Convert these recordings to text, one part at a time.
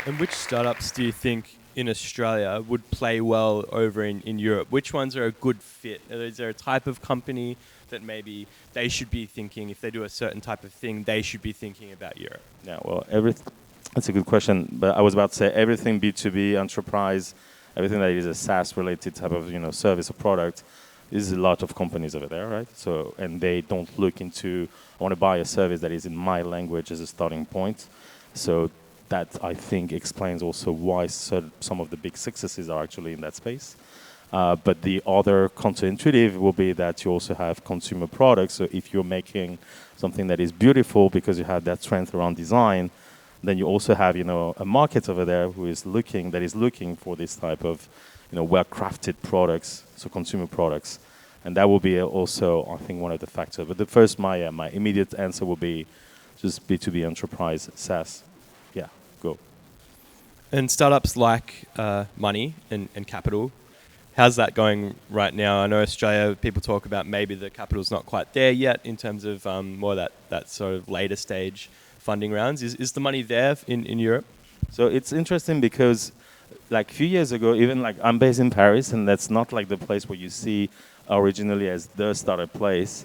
And which startups do you think in Australia would play well over in Europe? Which ones are a good fit? Is there a type of company that maybe they should be thinking, if they do a certain type of thing, they should be thinking about Europe? Yeah, well, that's a good question. But I was about to say everything B2B enterprise, everything that is a SaaS related type of service or product, is a lot of companies over there, right? So and they don't look into I want to buy a service that is in my language as a starting point. So that I think explains also why some of the big successes are actually in that space. But the other counterintuitive will be that you also have consumer products. So if you're making something that is beautiful because you have that strength around design, then you also have a market over there that is looking for this type of well-crafted products, so consumer products, and that will be also I think one of the factors. But the first my immediate answer will be just B2B enterprise SaaS. Yeah, go. And startups like money and capital, how's that going right now? I know Australia, people talk about maybe the capital's not quite there yet in terms of more that sort of later stage funding rounds. Is the money there in Europe? So it's interesting because like a few years ago, even like I'm based in Paris, and that's not like the place where you see originally as the startup place.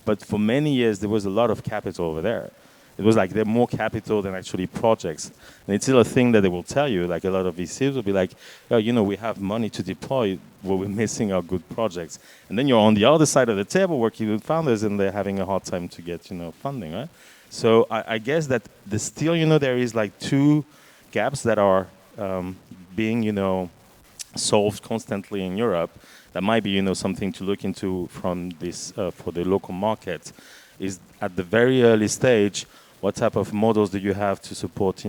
But for many years, there was a lot of capital over there. It was like there more capital than actually projects. And it's still a thing that they will tell you, like a lot of VCs will be like, oh, we have money to deploy, what we're missing are good projects. And then you're on the other side of the table working with founders and they're having a hard time to get, funding, right? So I guess that still, there is like two gaps that are being, solved constantly in Europe. That might be, something to look into from this for the local market. Is at the very early stage, what type of models do you have to support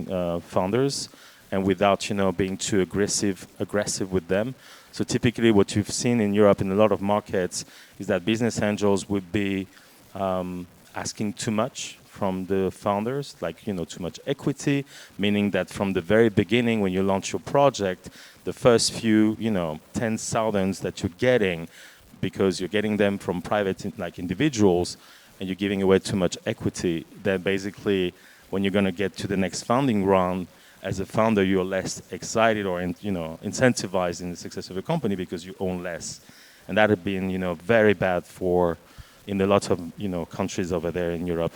founders, and without, being too aggressive with them? So typically, what you've seen in Europe in a lot of markets is that business angels would be asking too much from the founders, like too much equity, meaning that from the very beginning when you launch your project, the first few tens thousands that you're getting, because you're getting them from private like individuals, and you're giving away too much equity, then basically when you're going to get to the next funding round, as a founder you're less excited or incentivized in the success of a company because you own less, and that had been very bad for in a lot of countries over there in Europe.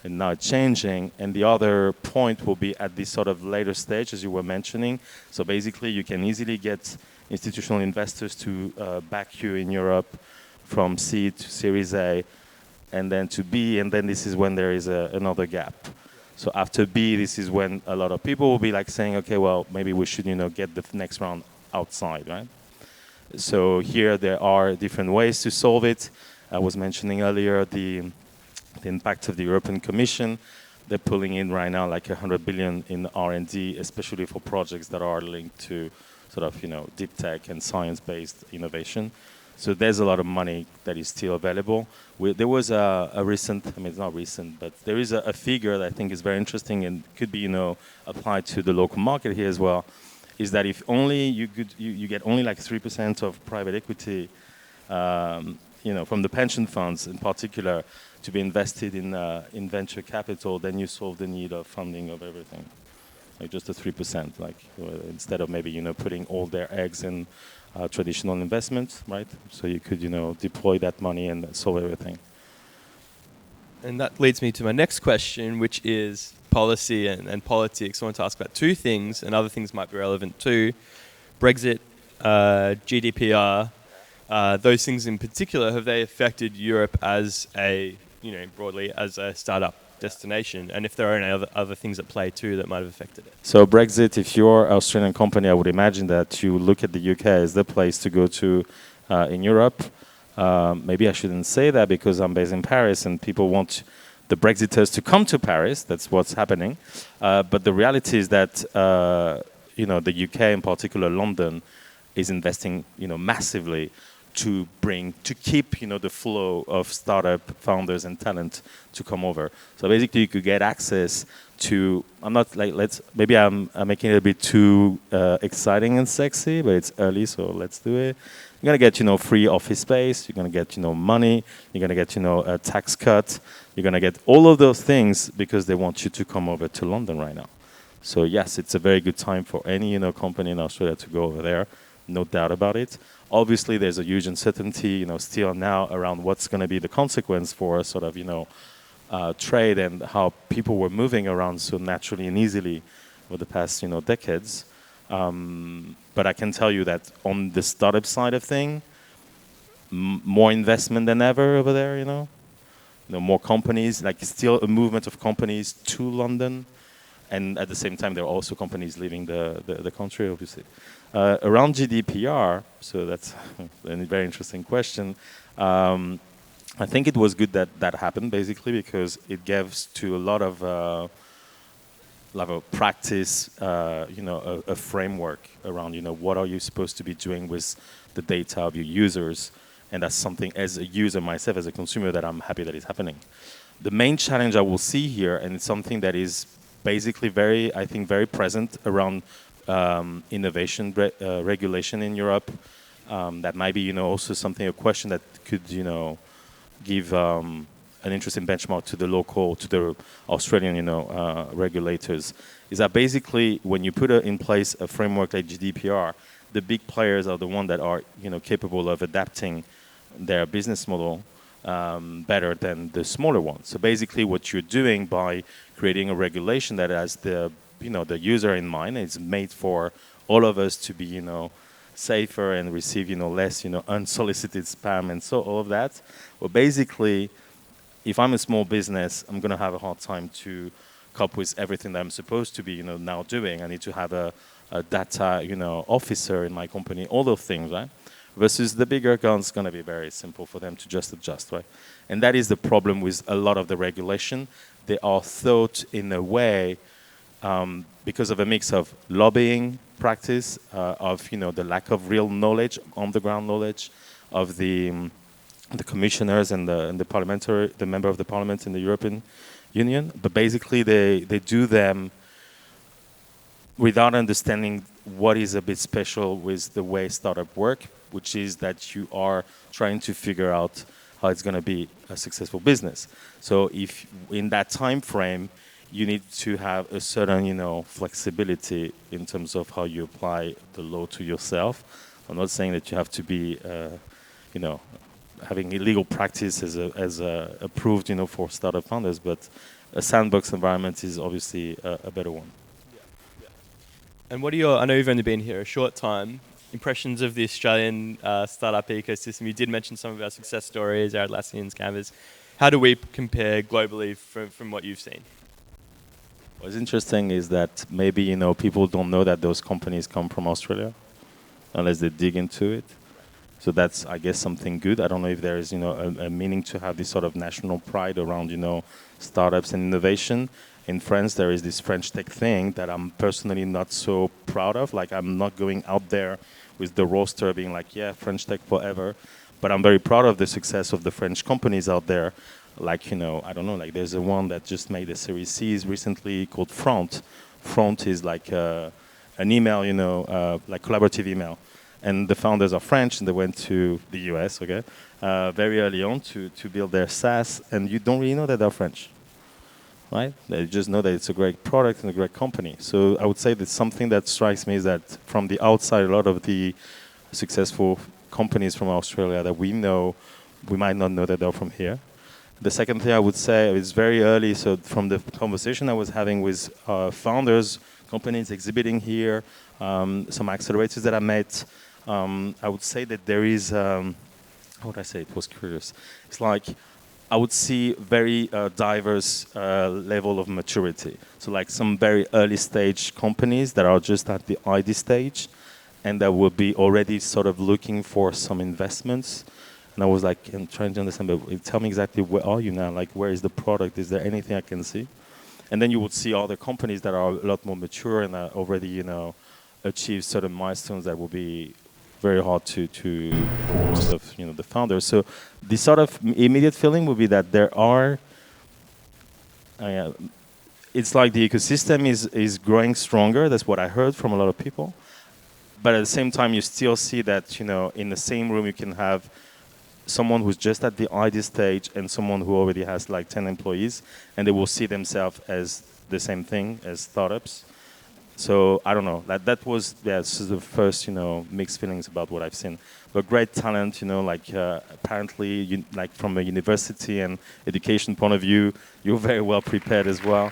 And now it's changing. And the other point will be at this sort of later stage, as you were mentioning. So basically, you can easily get institutional investors to back you in Europe from seed to Series A, and then to B, and then this is when there is another gap. So after B, this is when a lot of people will be like saying, okay, well, maybe we should get the next round outside, right? So here there are different ways to solve it. I was mentioning earlier the impact of the European Commission. They're pulling in right now like 100 billion in R&D, especially for projects that are linked to sort of deep tech and science-based innovation. So there's a lot of money that is still available. There was a recent, I mean it's not recent, but there is a figure that I think is very interesting and could be applied to the local market here as well. Is that if only you get only like 3% of private equity, from the pension funds in particular, to be invested in venture capital, then you solve the need of funding of everything. Like just a 3%, like instead of maybe putting all their eggs in traditional investments, right? So you could deploy that money and solve everything. And that leads me to my next question, which is policy and politics. I want to ask about two things, and other things might be relevant too. Brexit, GDPR, those things in particular, have they affected Europe as broadly as a startup destination? And if there are any other things at play too that might have affected it? So Brexit, if you're an Australian company, I would imagine that you look at the UK as the place to go to in Europe. Maybe I shouldn't say that because I'm based in Paris and people want the Brexiters to come to Paris. That's what's happening. But the reality is that the UK, in particular London, is investing massively to keep the flow of startup founders and talent to come over. So basically, you could get access to. I'm not like maybe I'm making it a bit too exciting and sexy, but it's early, so let's do it. You're gonna get free office space. You're gonna get money. You're gonna get a tax cut. You're gonna get all of those things because they want you to come over to London right now. So yes, it's a very good time for any company in Australia to go over there, no doubt about it. Obviously, there's a huge uncertainty, still now around what's going to be the consequence for sort of trade and how people were moving around so naturally and easily over the past decades. But I can tell you that on the startup side of thing, more investment than ever over there. More companies, like still a movement of companies to London, and at the same time there are also companies leaving the country, obviously. Around GDPR, so that's a very interesting question. I think it was good that that happened, basically, because it gives to a lot of practice, a framework around, what are you supposed to be doing with the data of your users. And that's something, as a user myself, as a consumer, that I'm happy that it's happening. The main challenge I will see here, and it's something that is basically I think, very present around innovation regulation in Europe. That might be, also something, a question that could, give an interesting benchmark to the Australian, regulators. Is that basically when you put in place a framework like GDPR, the big players are the ones that are, capable of adapting their business model better than the smaller ones. So basically, what you're doing by creating a regulation that has the user in mind, it's made for all of us to be, safer and receive, less, unsolicited spam and so all of that. Well, basically, if I'm a small business, I'm going to have a hard time to cope with everything that I'm supposed to be, now doing. I need to have a data, officer in my company, all those things, right? Versus the bigger guns, going to be very simple for them to just adjust, right? And that is the problem with a lot of the regulation. They are thought in a way because of a mix of lobbying practice, of the lack of real knowledge, on the ground knowledge, of the commissioners and the member of the parliament in the European Union. But basically, they do them without understanding what is a bit special with the way startup work, which is that you are trying to figure out how it's going to be a successful business. So if in that time frame, you need to have a certain, flexibility in terms of how you apply the law to yourself. I'm not saying that you have to be, having illegal practice as approved, for startup founders, but a sandbox environment is obviously a better one. And what are I know you've only been here a short time, impressions of the Australian startup ecosystem? You did mention some of our success stories, our Atlassians, Canvas. How do we compare globally from what you've seen? What's interesting is that maybe, people don't know that those companies come from Australia unless they dig into it. So that's, I guess, something good. I don't know if there is, a meaning to have this sort of national pride around, startups and innovation. In France, there is this French tech thing that I'm personally not so proud of. Like, I'm not going out there with the roster being like, yeah, French tech forever. But I'm very proud of the success of the French companies out there. Like, I don't know, like there's a one that just made a Series C recently called Front. Front is like an email, like collaborative email. And the founders are French, and they went to the US, okay, very early on to build their SaaS. And you don't really know that they're French, right? They just know that it's a great product and a great company. So I would say that something that strikes me is that from the outside, a lot of the successful companies from Australia that we know, we might not know that they're from here. The second thing I would say is very early. So from the conversation I was having with founders, companies exhibiting here, some accelerators that I met, I would say that there is, how would I say it? Was curious. It's like I would see very diverse level of maturity. So like some very early stage companies that are just at the ID stage and that will be already sort of looking for some investments. And I was like, I'm trying to understand, but tell me exactly where are you now? Like, where is the product? Is there anything I can see? And then you would see other companies that are a lot more mature and already, achieve certain milestones that will be very hard to for most of the founders. So the sort of immediate feeling would be that there are. It's like the ecosystem is growing stronger. That's what I heard from a lot of people. But at the same time, you still see that in the same room you can have someone who's just at the ID stage and someone who already has like 10 employees, and they will see themselves as the same thing as startups. So I don't know. That was this is the first mixed feelings about what I've seen. But great talent, like apparently like from a university and education point of view, you're very well prepared as well.